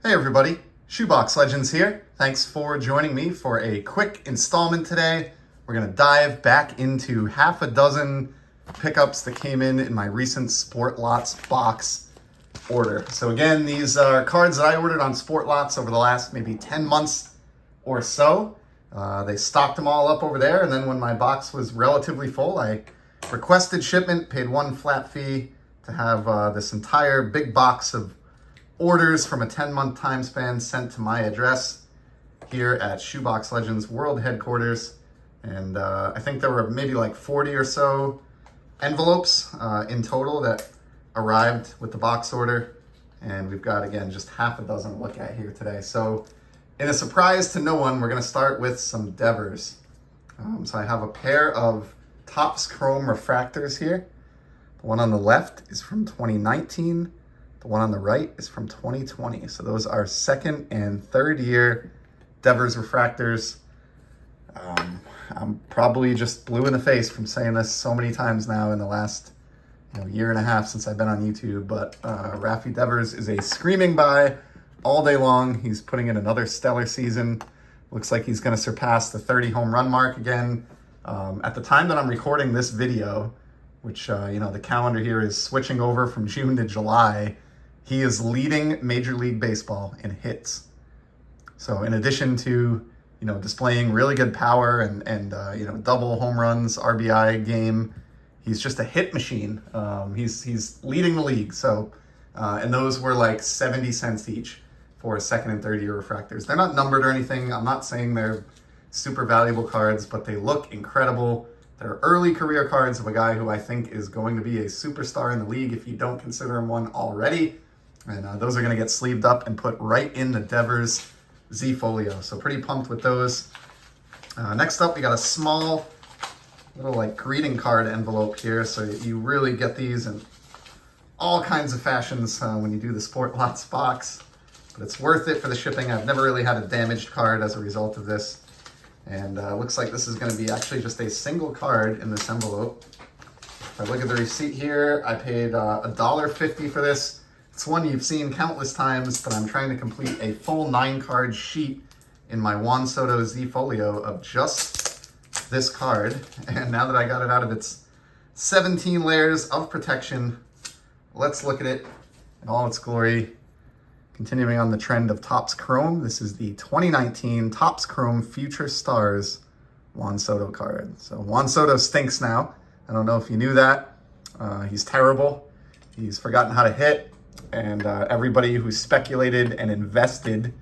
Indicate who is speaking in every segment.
Speaker 1: Hey everybody, Shoebox Legends here. Thanks for joining me for a quick installment today. We're going to dive back into half a dozen pickups that came in my recent Sportlots Box order. So again, these are cards that I ordered on Sportlots over the last maybe 10 months or so. They stocked them all up over there, and then when my box was relatively full, I requested shipment, paid one flat fee to have this entire big box of orders from a 10-month time span sent to my address here at Shoebox Legends World Headquarters. And I think there were maybe like 40 or so envelopes in total that arrived with the box order. And we've got, again, just half a dozen to look at here today. So in a surprise to no one, we're going to start with some Devers. So I have a pair of Topps Chrome refractors here. The one on the left is from 2019. The one on the right is from 2020. So those are second and third year Devers refractors. I'm probably just blue in the face from saying this so many times now in the last year and a half since I've been on YouTube, but Rafi Devers is a screaming buy all day long. He's putting in another stellar season. Looks like he's going to surpass the 30 home run mark again. At the time that I'm recording this video, which, the calendar here is switching over from June to July, he is leading Major League Baseball in hits. So in addition to, displaying really good power and double home runs, RBI game, he's just a hit machine. He's leading the league. So, and those were like 70 cents each for second and third year refractors. They're not numbered or anything. I'm not saying they're super valuable cards, but they look incredible. They're early career cards of a guy who I think is going to be a superstar in the league if you don't consider him one already. And those are going to get sleeved up and put right in the Devers Z Folio. So pretty pumped with those. Next up, we got a small little like greeting card envelope here. So you really get these in all kinds of fashions when you do the Sportlots box. But it's worth it for the shipping. I've never really had a damaged card as a result of this. And looks like this is going to be actually just a single card in this envelope. If I look at the receipt here, I paid $1.50 for this. It's one you've seen countless times, but I'm trying to complete a full 9-card sheet in my Juan Soto Z Folio of just this card. And now that I got it out of its 17 layers of protection, let's look at it in all its glory. Continuing on the trend of Topps Chrome, this is the 2019 Topps Chrome Future Stars Juan Soto card. So Juan Soto stinks now. I don't know if you knew that. He's terrible. He's forgotten how to hit. And everybody who speculated and invested,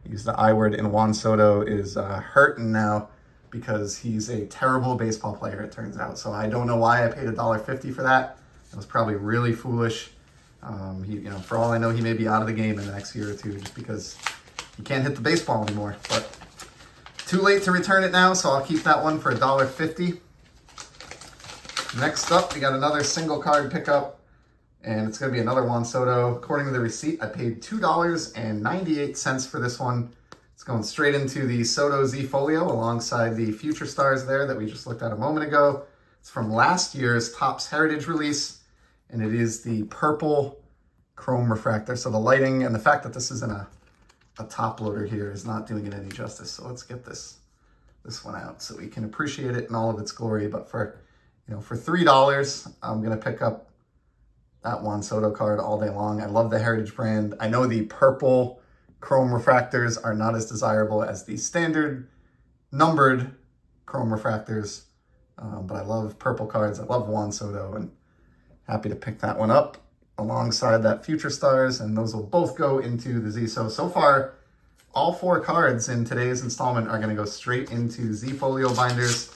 Speaker 1: use the I word, in Juan Soto is hurting now because he's a terrible baseball player, it turns out. So I don't know why I paid $1.50 for that. It was probably really foolish. For all I know, he may be out of the game in the next year or two just because he can't hit the baseball anymore. But too late to return it now, so I'll keep that one for $1.50. Next up, we got another single card pickup. And it's going to be another Juan Soto. According to the receipt, I paid $2.98 for this one. It's going straight into the Soto Z Folio alongside the Future Stars there that we just looked at a moment ago. It's from last year's Topps Heritage release, and it is the purple chrome refractor. So the lighting and the fact that this is in a top loader here is not doing it any justice. So let's get this one out so we can appreciate it in all of its glory. But for $3, I'm going to pick up that Juan Soto card all day long. I love the Heritage brand. I know the purple chrome refractors are not as desirable as the standard numbered chrome refractors, but I love purple cards. I love Juan Soto, and happy to pick that one up alongside that Future Stars, and those will both go into the Z. So far, all 4 cards in today's installment are going to go straight into Z Folio binders.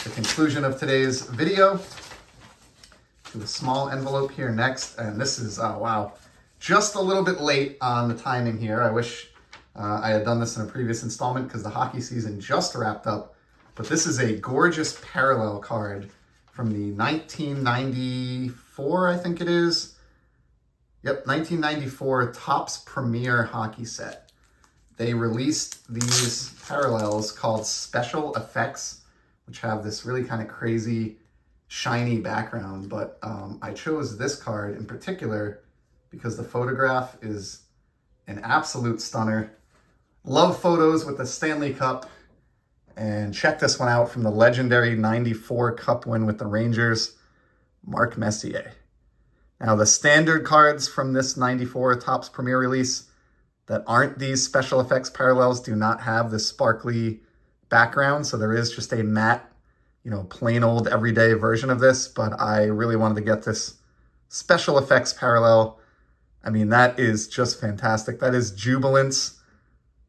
Speaker 1: The conclusion of today's video. To a small envelope here next, and this is, wow, just a little bit late on the timing here. I wish I had done this in a previous installment because the hockey season just wrapped up, but this is a gorgeous parallel card from the 1994, I think it is. Yep, 1994 Topps Premier Hockey Set. They released these parallels called Special Effects, which have this really kind of crazy shiny background, but I chose this card in particular because the photograph is an absolute stunner. Love photos with the Stanley Cup. And check this one out from the legendary 94 Cup win with the Rangers, Mark Messier. Now, the standard cards from this 94 Topps Premier release that aren't these special effects parallels do not have this sparkly background. So there is just a matte, plain old everyday version of this. But I really wanted to get this special effects parallel. I mean, that is just fantastic. That is jubilance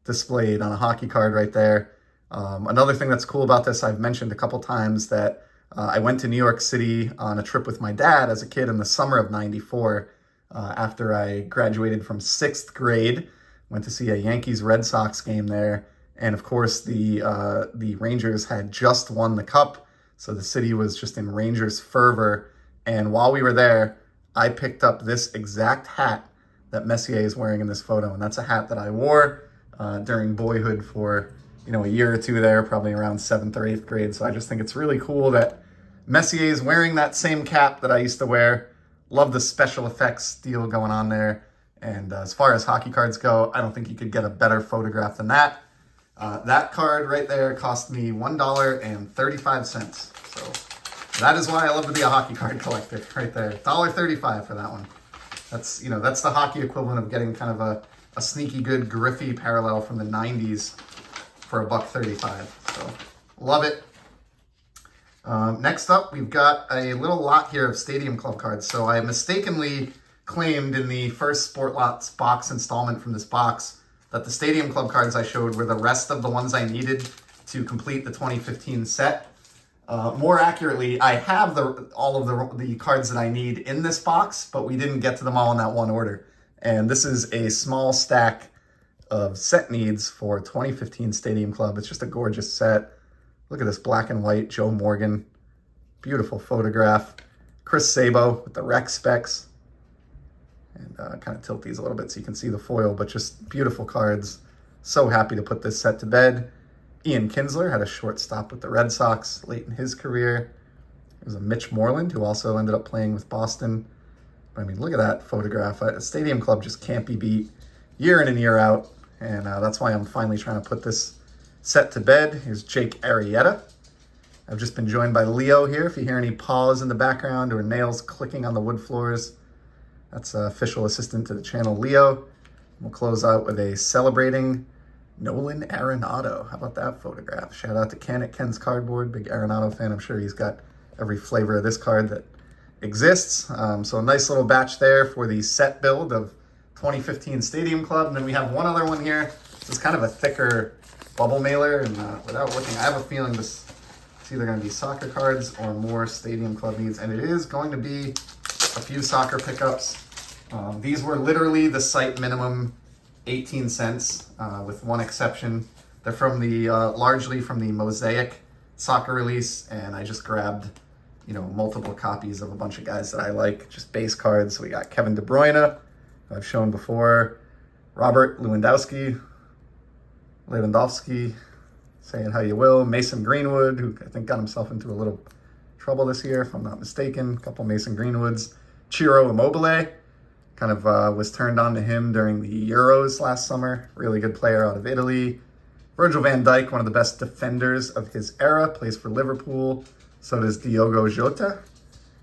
Speaker 1: displayed on a hockey card right there. Another thing that's cool about this, I've mentioned a couple times that I went to New York City on a trip with my dad as a kid in the summer of 94 after I graduated from 6th grade. Went to see a Yankees-Red Sox game there. And of course, the Rangers had just won the Cup. So the city was just in Rangers fervor. And while we were there, I picked up this exact hat that Messier is wearing in this photo. And that's a hat that I wore during boyhood for a year or two there, probably around 7th or 8th grade. So I just think it's really cool that Messier is wearing that same cap that I used to wear. Love the special effects deal going on there. And as far as hockey cards go, I don't think you could get a better photograph than that. That card right there cost me $1.35. So that is why I love to be a hockey card collector right there. $1.35 for that one. That's the hockey equivalent of getting kind of a sneaky good Griffey parallel from the 90s for $1.35. So love it. Next up, we've got a little lot here of Stadium Club cards. So I mistakenly claimed in the first Sportlots Box installment from this box that the Stadium Club cards I showed were the rest of the ones I needed to complete the 2015 set. More accurately, I have all of the cards that I need in this box, but we didn't get to them all in that one order. And this is a small stack of set needs for 2015 Stadium Club. It's just a gorgeous set. Look at this black and white Joe Morgan. Beautiful photograph. Chris Sabo with the rec specs. And kind of tilt these a little bit so you can see the foil, but just beautiful cards. So happy to put this set to bed. Ian Kinsler had a short stop with the Red Sox late in his career. There's a Mitch Moreland who also ended up playing with Boston. But I mean, look at that photograph. A Stadium Club just can't be beat year in and year out. And that's why I'm finally trying to put this set to bed. Here's Jake Arrieta. I've just been joined by Leo here. If you hear any paws in the background or nails clicking on the wood floors, that's official assistant to the channel, Leo. We'll close out with a celebrating Nolan Arenado. How about that photograph? Shout out to Ken at Ken's Cardboard. Big Arenado fan. I'm sure he's got every flavor of this card that exists. So a nice little batch there for the set build of 2015 Stadium Club. And then we have one other one here. This is kind of a thicker bubble mailer. And without looking, I have a feeling this is either going to be soccer cards or more Stadium Club needs. And it is going to be a few soccer pickups. These were literally the site minimum 18 cents with one exception. They're from the largely from the Mosaic soccer release, and I just grabbed multiple copies of a bunch of guys that I like, just base cards. So we got Kevin De Bruyne, who I've shown before, Robert Lewandowski, say it how you will, Mason Greenwood, who I think got himself into a little trouble this year, if I'm not mistaken. A couple Mason Greenwoods. Ciro Immobile, kind of was turned on to him during the Euros last summer. Really good player out of Italy. Virgil van Dijk, one of the best defenders of his era, plays for Liverpool. So does Diogo Jota.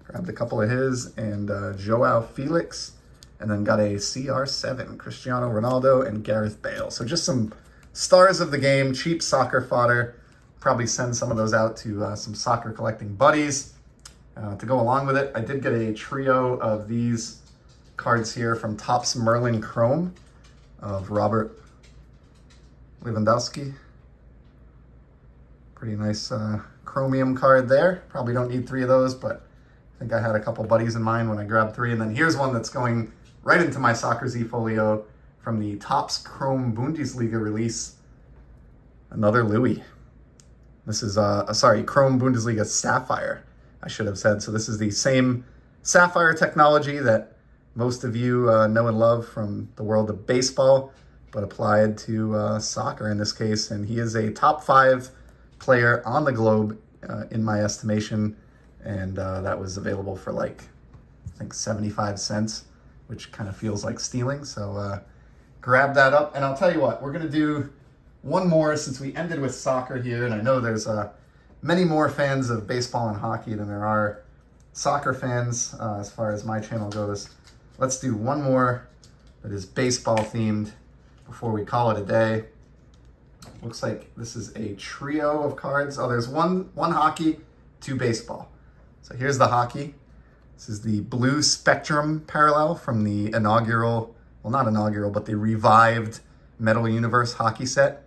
Speaker 1: Grabbed a couple of his. And Joao Felix. And then got a CR7, Cristiano Ronaldo and Gareth Bale. So just some stars of the game, cheap soccer fodder. Probably send some of those out to some soccer collecting buddies. To go along with it, I did get a trio of these cards here from Topps Merlin Chrome of Robert Lewandowski. Pretty nice chromium card there. Probably don't need three of those, but I think I had a couple buddies in mind when I grabbed three. And then here's one that's going right into my Soccer Z folio from the Topps Chrome Bundesliga release. Another Louis. This is, Chrome Bundesliga Sapphire, I should have said. So this is the same Sapphire technology that most of you know and love from the world of baseball, but applied to soccer in this case. And he is a top 5 player on the globe, in my estimation. And that was available for I think 75 cents, which kind of feels like stealing. So grab that up. And I'll tell you what, we're going to do one more since we ended with soccer here. And I know there's many more fans of baseball and hockey than there are soccer fans as far as my channel goes. Let's do one more that is baseball themed before we call it a day. Looks like this is a trio of cards. Oh, there's one hockey, 2 baseball. So here's the hockey. This is the Blue Spectrum parallel from the inaugural, well, not inaugural, but the revived Metal Universe hockey set.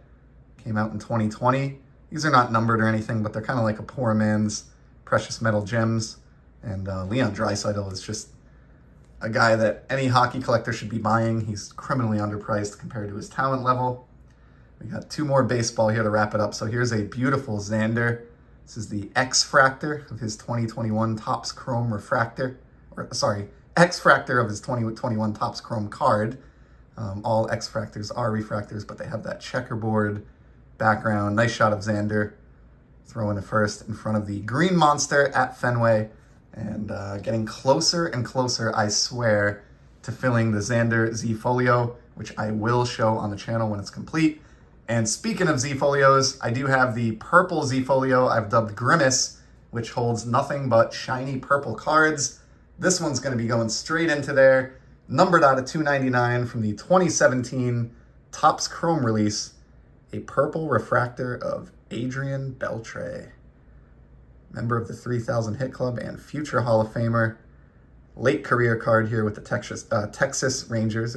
Speaker 1: Came out in 2020. These are not numbered or anything, but they're kind of like a poor man's precious metal gems. And Leon Draisaitl is just a guy that any hockey collector should be buying. He's criminally underpriced compared to his talent level. We got 2 more baseball here to wrap it up. So here's a beautiful Xander. This is the X-Fractor of his 2021 Topps Chrome Refractor. X-Fractor of his 2021 Topps Chrome card. All X-Fractors are refractors, but they have that checkerboard background. Nice shot of Xander throwing the first in front of the Green Monster at Fenway. And getting closer and closer, I swear, to filling the Xander Z Folio, which I will show on the channel when it's complete. And speaking of Z Folios, I do have the purple Z Folio I've dubbed Grimace, which holds nothing but shiny purple cards. This one's going to be going straight into there, numbered out of $2.99 from the 2017 Topps Chrome release, a purple refractor of Adrian Beltre. Member of the 3000 Hit Club and future Hall of Famer. Late career card here with the Texas Rangers,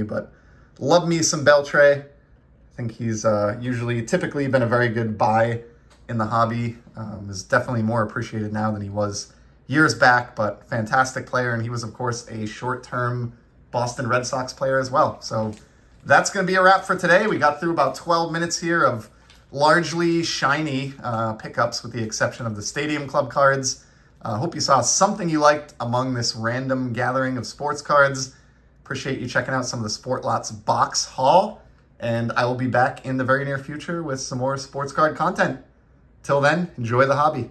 Speaker 1: but love me some Beltre. I think he's typically been a very good buy in the hobby. Is definitely more appreciated now than he was years back, but fantastic player. And he was, of course, a short-term Boston Red Sox player as well. So that's going to be a wrap for today. We got through about 12 minutes here of largely shiny pickups with the exception of the Stadium Club cards. Hope you saw something you liked among this random gathering of sports cards. Appreciate you checking out some of the Sportlots Box haul. And I will be back in the very near future with some more sports card content. Till then, enjoy the hobby.